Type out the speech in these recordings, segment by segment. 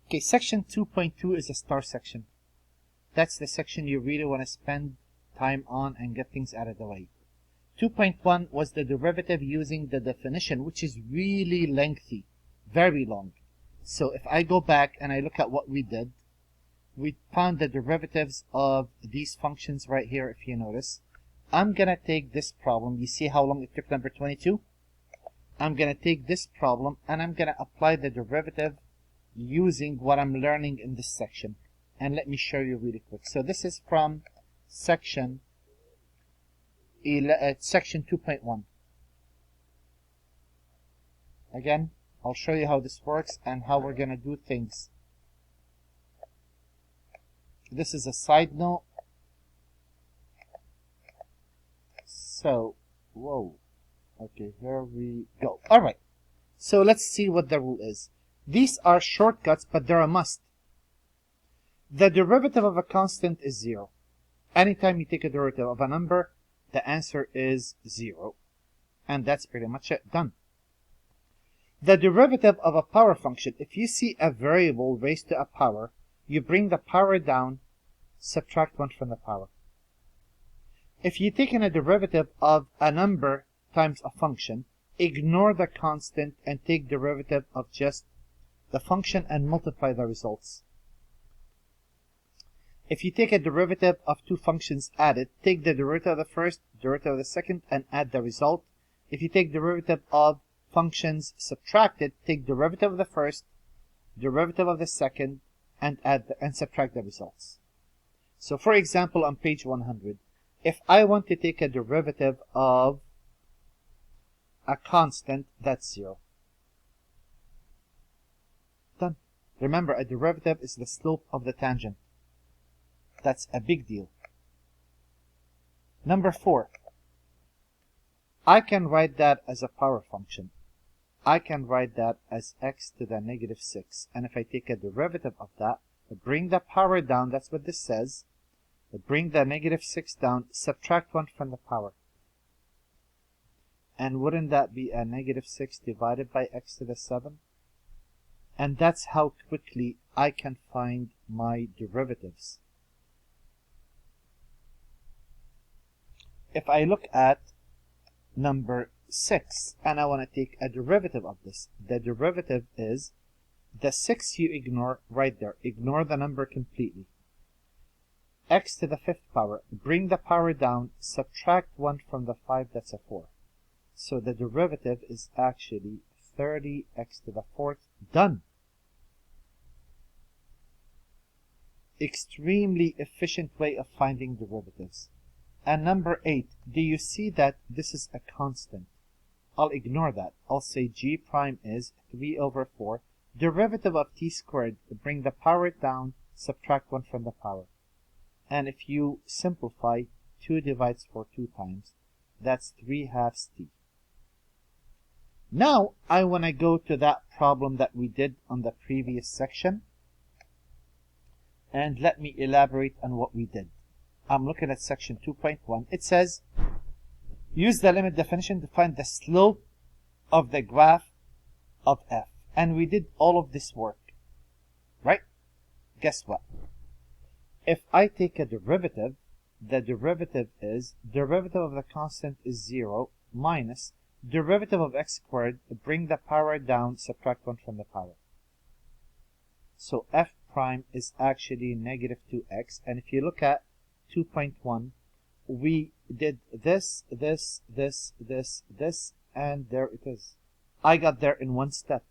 Okay, section 2.2 is a star section. That's the section you really want to spend time on and get things out of the way. 2.1 was the derivative using the definition, which is really lengthy, very long. So if I go back and I look at what we did, we found the derivatives of these functions right here, if you notice. I'm going to take this problem. You see how long it took number 22? I'm going to take this problem and I'm going to apply the derivative using what I'm learning in this section. And let me show you really quick. So this is from section 2.1. Again, I'll show you how this works and how we're going to do things. This is a side note. So, whoa. Okay, here we go. All right. So let's see what the rule is. These are shortcuts, but they're a must. The derivative of a constant is 0. Anytime you take a derivative of a number, the answer is 0. And that's pretty much it. Done. The derivative of a power function, if you see a variable raised to a power, you bring the power down, subtract 1 from the power. If you're taking a derivative of a number times a function, ignore the constant and take derivative of just the function and multiply the results. If you take a derivative of two functions added, take the derivative of the first, derivative of the second, and add the result. If you take derivative of functions subtracted, take derivative of the first, derivative of the second, and subtract the results. So for example, on page 100, if I want to take a derivative of a constant, that's 0. Done. Remember, a derivative is the slope of the tangent. That's a big deal. Number 4. I can write that as a power function. I can write that as x to the negative 6. And if I take a derivative of that, bring the power down, that's what this says. Bring the negative 6 down, subtract 1 from the power. And wouldn't that be a negative 6 divided by x to the 7? And that's how quickly I can find my derivatives. If I look at number 6 and I want to take a derivative of this, the derivative is the 6 you ignore right there. Ignore the number completely. X to the 5th power. Bring the power down, subtract 1 from the 5, that's a 4. So the derivative is actually 30x to the 4th. Done. Extremely efficient way of finding derivatives. And number 8, do you see that this is a constant? I'll ignore that. I'll say g prime is 3 over 4. Derivative of t squared, bring the power down, subtract 1 from the power. And if you simplify, 2 divides 4 2 times. That's 3/2 t. Now, I want to go to that problem that we did on the previous section. And let me elaborate on what we did. I'm looking at section 2.1. It says, use the limit definition to find the slope of the graph of f. And we did all of this work, right? Guess what? If I take a derivative, the derivative is, derivative of the constant is 0 minus derivative of x squared, bring the power down, subtract 1 from the power. So f prime is actually negative 2x. And if you look at 2.1, we did this, this, this, this, this, and there it is. I got there in one step.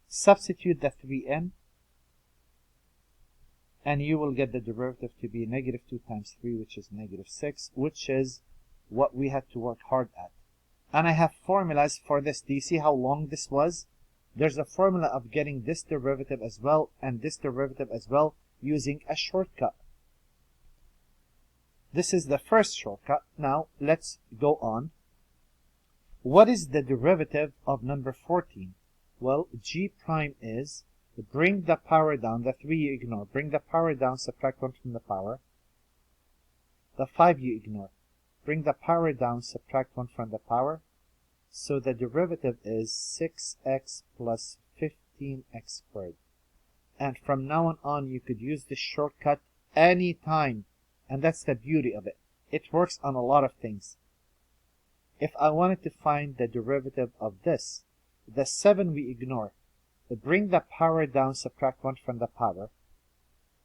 Substitute the 3 in, and you will get the derivative to be negative 2 times 3, which is negative 6, which is what we had to work hard at. And I have formulas for this. Do you see how long this was? There's a formula of getting this derivative as well and this derivative as well using a shortcut. This is the first shortcut. Now let's go on. What is the derivative of number 14? Well, g prime is, bring the power down, the 3 you ignore, bring the power down, subtract 1 from the power. The 5 you ignore, bring the power down, subtract 1 from the power. So the derivative is 6x plus 15x squared. And from now on, you could use this shortcut anytime. And that's the beauty of it. It works on a lot of things. If I wanted to find the derivative of this, the 7 we ignore. Bring the power down, subtract 1 from the power.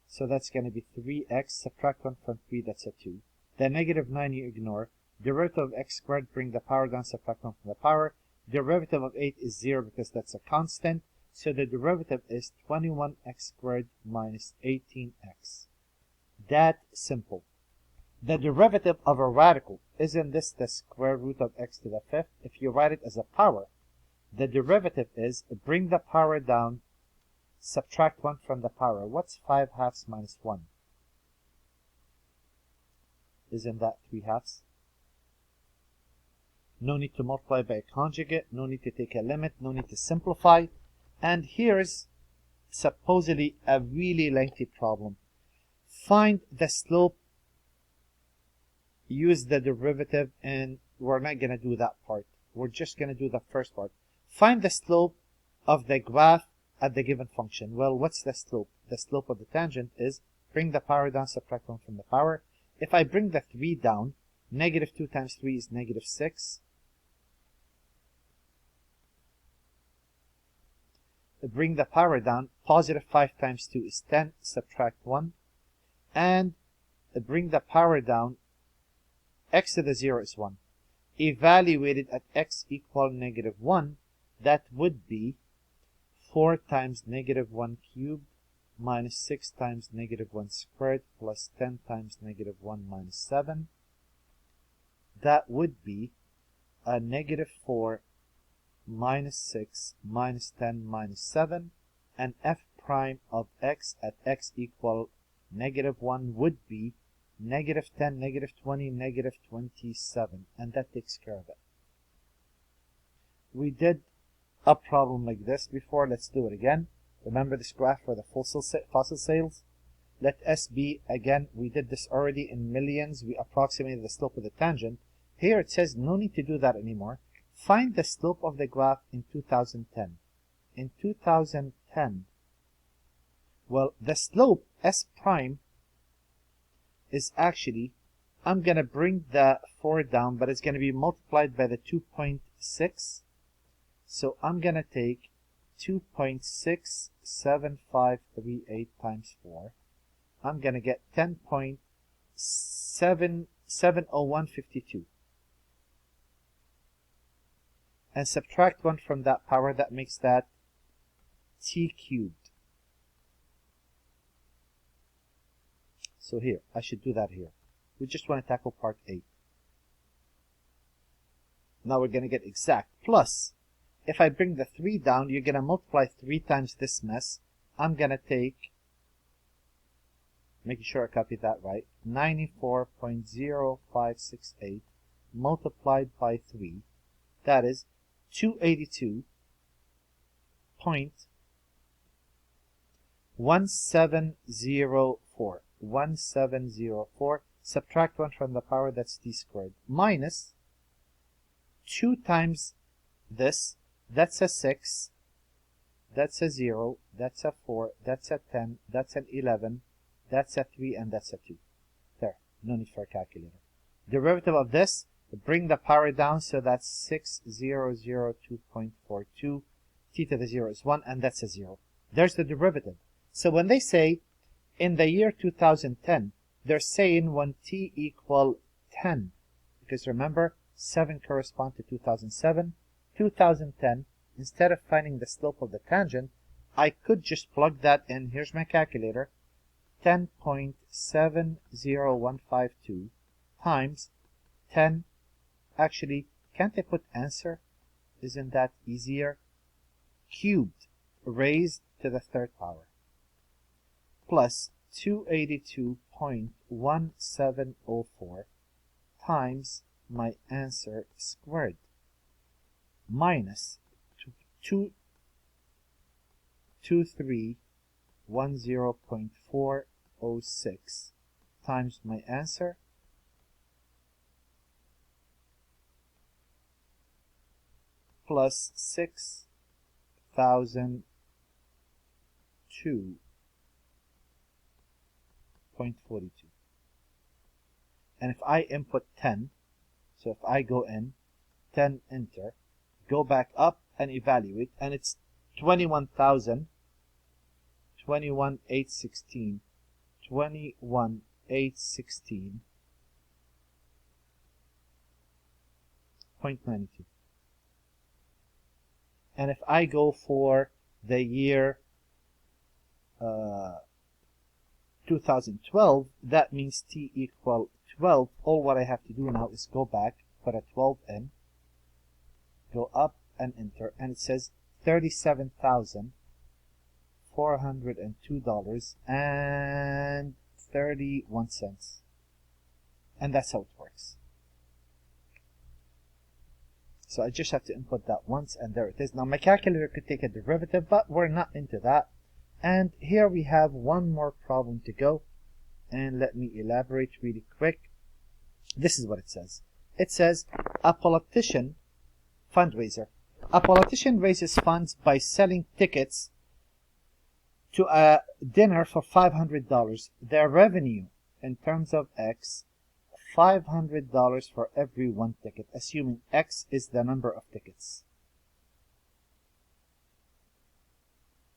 So that's going to be 3x, subtract 1 from 3, that's a 2. The negative 9 you ignore. Derivative of x squared, bring the power down, subtract 1 from the power. Derivative of 8 is 0 because that's a constant. So the derivative is 21x squared minus 18x. That simple. The derivative of a radical, isn't this the square root of x to the 5th? If you write it as a power, the derivative is bring the power down, subtract 1 from the power. What's 5 halves minus 1? Isn't that 3 halves? No need to multiply by a conjugate, no need to take a limit, no need to simplify. And here's supposedly a really lengthy problem. Find the slope, use the derivative, and we're not going to do that part. We're just going to do the first part. Find the slope of the graph at the given function. Well, what's the slope? The slope of the tangent is bring the power down, subtract 1 from the power. If I bring the 3 down, negative 2 times 3 is negative 6. Bring the power down, positive 5 times 2 is 10, subtract 1. And bring the power down, x to the 0 is 1. Evaluated at x equal negative 1, that would be 4 times negative 1 cubed minus 6 times negative 1 squared plus 10 times negative 1 minus 7. That would be a negative 4 minus 6 minus 10 minus 7. And f prime of x at x equal negative 1 would be negative 10, negative 20, negative 27. And that takes care of it. We did a problem like this before. Let's do it again. Remember this graph for the fossil sales? Let S be, again, we did this already in millions. We approximated the slope of the tangent. Here it says no need to do that anymore. Find the slope of the graph in 2010. In 2010, well, the slope, S prime, is actually, I'm going to bring the 4 down, but it's going to be multiplied by the 2.6. So I'm going to take 2.67538 times 4. I'm going to get 10.70152. And subtract 1 from that power, that makes that t cubed. So here, I should do that here. We just want to tackle part 8. Now we're going to get exact. Plus, if I bring the 3 down, you're going to multiply 3 times this mess. I'm going to take, making sure I copy that right, 94.0568 multiplied by 3. That is 282.1704. 1704. Subtract 1 from the power, that's t squared. Minus 2 times this, that's a 6, that's a 0, that's a 4, that's a 10, that's an 11, that's a 3, and that's a 2. There, no need for a calculator. Derivative of this, bring the power down, so that's 6002.42. T to the 0 is 1, and that's a 0. There's the derivative. So when they say, in the year 2010, they're saying when t equal 10, because remember, 7 correspond to 2007, 2010, instead of finding the slope of the tangent, I could just plug that in. Here's my calculator. 10.70152 times 10. Actually, can't I put answer? Isn't that easier? Cubed raised to the 3rd power plus 282.1704 times my answer squared minus 2310.406 times my answer plus 2.42. And if I input 10, so if I go in, 10, enter, go back up and evaluate, and it's 21,000, 21,816, 21,816.92. And if I go for the year 2012, that means t equal 12. All what I have to do now is go back, put a 12 in, go up and enter, and it says $37,402.31. And that's how it works. So I just have to input that once, and there it is. Now my calculator could take a derivative, but we're not into that. And here we have one more problem to go. And let me elaborate really quick. This is what it says. It says, a politician, fundraiser. A politician raises funds by selling tickets to a dinner for $500. Their revenue, in terms of X, $500 for every one ticket, assuming X is the number of tickets.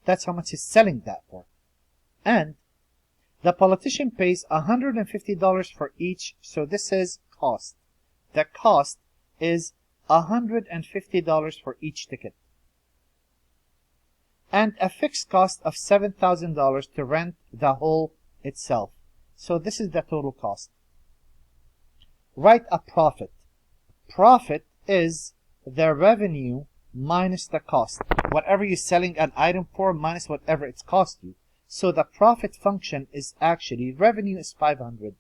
That's how much he's selling that for. And the politician pays $150 for each, so this is cost. The cost is $150 for each ticket. And a fixed cost of $7,000 to rent the hall itself. So this is the total cost. Write a profit. Profit is the revenue minus the cost. Whatever you're selling an item for minus whatever it's cost you. So the profit function is actually, revenue is 500.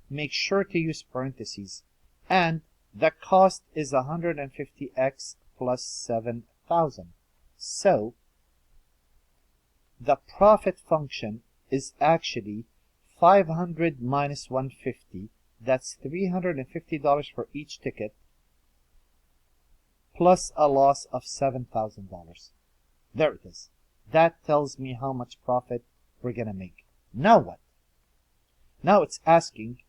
Make sure to use parentheses. And the cost is 150x plus 7,000. So the profit function is actually 500 minus 150. That's $350 for each ticket, plus a loss of $7,000. There it is. That tells me how much profit we're going to make. Now what? Now it's asking,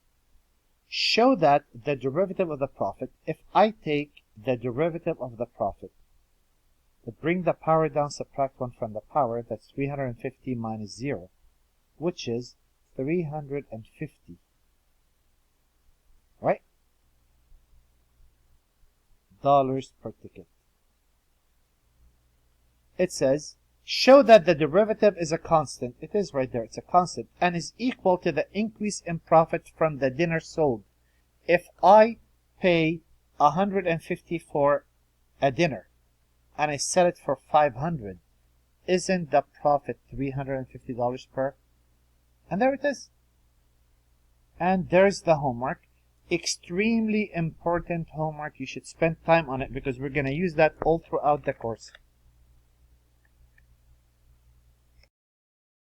show that the derivative of the profit, if I take the derivative of the profit, to bring the power down, subtract 1 from the power, that's 350 minus 0, which is 350. Right? Dollars per ticket. It says, show that the derivative is a constant. It is right there. It's a constant. And is equal to the increase in profit from the dinner sold. If I pay $150 for a dinner and I sell it for $500, isn't the profit $350 per? And there it is. And there's the homework. Extremely important homework. You should spend time on it because we're going to use that all throughout the course.